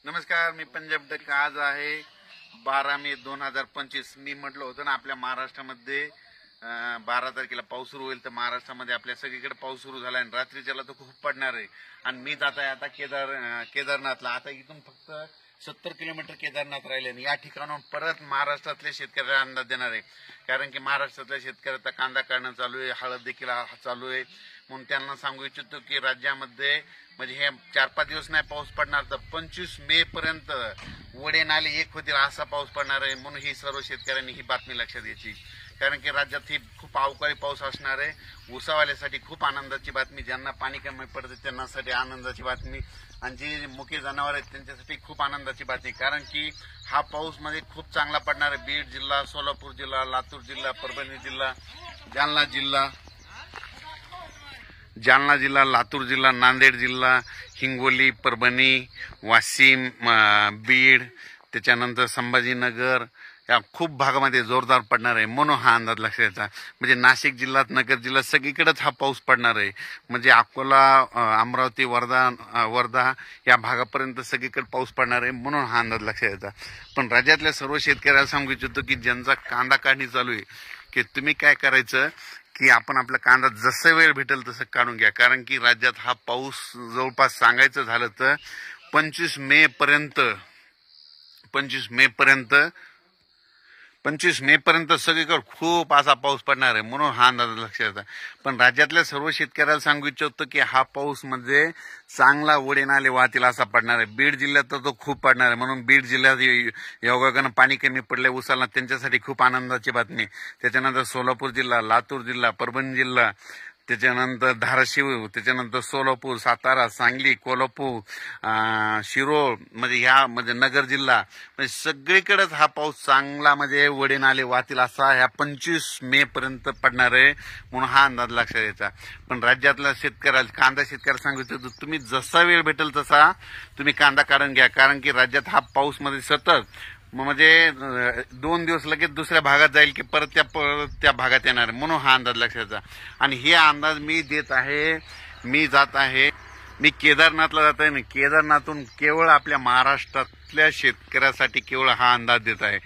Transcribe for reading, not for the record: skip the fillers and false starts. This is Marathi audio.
नमस्कार, मी पंजाब डक. आज आहे 12 मे 2025. मी म्हटलं होतं ना आपल्या महाराष्ट्रामध्ये 12 तारखेला पाऊस सुरू होईल. तर महाराष्ट्रामध्ये आपल्या सगळीकडे पाऊस सुरू झाला आणि रात्रीच्याला तर खूप पडणार आहे. आणि मी जात आहे आता केदारनाथला. आता इथून फक्त 70 किलोमीटर केदारनाथ राहिले आणि या ठिकाणाहून परत महाराष्ट्रातल्या शेतकऱ्याला अंदाज देणार आहे. कारण की महाराष्ट्रातल्या शेतकऱ्याचा कांदा काढणं चालू आहे, हळद देखील चालू आहे. म्हणून त्यांना सांगू इच्छितो की राज्यामध्ये म्हणजे हे 4-5 दिवस नाही पाऊस पडणार, तर 25 मे पर्यंत वडे नाले एक होतील असा पाऊस पडणार आहे. म्हणून ही सर्व शेतकऱ्यांनी ही बातमी लक्षात घ्यायची. कारण की राज्यात ही खूप अवकाळी पाऊस असणार आहे. ऊसावाल्यासाठी खूप आनंदाची बातमी, ज्यांना पाणी कमी पडते त्यांच्यासाठी आनंदाची बातमी, आणि जी मुके जनावर आहेत त्यांच्यासाठी खूप आनंदाची बातमी. कारण की हा पाऊस मध्ये खूप चांगला पडणार आहे. बीड जिल्हा, सोलापूर जिल्हा, लातूर जिल्हा, परभणी जिल्हा, जालना जिल्हा, लातूर जिल्हा, नांदेड जिल्हा, हिंगोली, परभणी, वाशिम, बीड, त्याच्यानंतर संभाजीनगर या खूप भागामध्ये जोरदार पडणार आहे. म्हणून हा अंदाज लक्षात घ्यायचा. म्हणजे नाशिक जिल्ह्यात, नगर जिल्ह्यात सगळीकडेच हा पाऊस पडणार आहे. म्हणजे अकोला, अमरावती, वर्धा या भागापर्यंत सगळीकडे पाऊस पडणार आहे. म्हणून हा अंदाज लक्षात घ्यायचा. पण राज्यातल्या सर्व शेतकऱ्याला सांगू इच्छितो की ज्यांचा कांदा काढणी चालू आहे की तुम्ही काय करायचं की आपण आपला कांदा जसं वेळ भेटेल तसं काढून घ्या. कारण की राज्यात हा पाऊस जवळपास सांगायचं झालं तर 25 मे पर्यंत सगळीकडे खूप असा पाऊस पडणार आहे. म्हणून हा अंदाज लक्षात येतात. पण राज्यातल्या सर्व शेतकऱ्याला सांगू इच्छितो की हा पाऊस म्हणजे चांगला वडे नाले वाहतील असा पडणार आहे. बीड जिल्ह्यात तर तो खूप पडणार आहे. म्हणून बीड जिल्ह्यात योगायोगानं पाणी कमी पडले उसाला, त्यांच्यासाठी खूप आनंदाची बातमी. त्याच्यानंतर सोलापूर जिल्हा, लातूर जिल्हा, परभणी जिल्हा, त्याच्यानंतर धाराशिव, त्याच्यानंतर सोलापूर, सातारा, सांगली, कोल्हापूर, शिरोळ, म्हणजे नगर जिल्हा, म्हणजे सगळीकडेच हा पाऊस चांगला म्हणजे वडे नाले वाहतील असा ह्या 25 मे पर्यंत पडणार आहे. म्हणून हा अंदाज लक्षात द्यायचा. पण राज्यातल्या शेतकऱ्याला, कांदा शेतकऱ्याला सांगितलं तुम्ही जसा वेळ भेटेल तसा तुम्ही कांदा काढून घ्या. कारण की राज्यात हा पाऊस मध्ये सतत म्हणजे 2 दिवस लगेच दुसऱ्या भागात जाईल की परत त्या भागात येणार. म्हणून हा अंदाज लक्षात. आणि हे अंदाज मी देत आहे. मी केदारनाथला जात आहे ना, केदारनाथून केवळ आपल्या महाराष्ट्रातल्या शेतकऱ्यासाठी केवळ हा अंदाज देत आहे.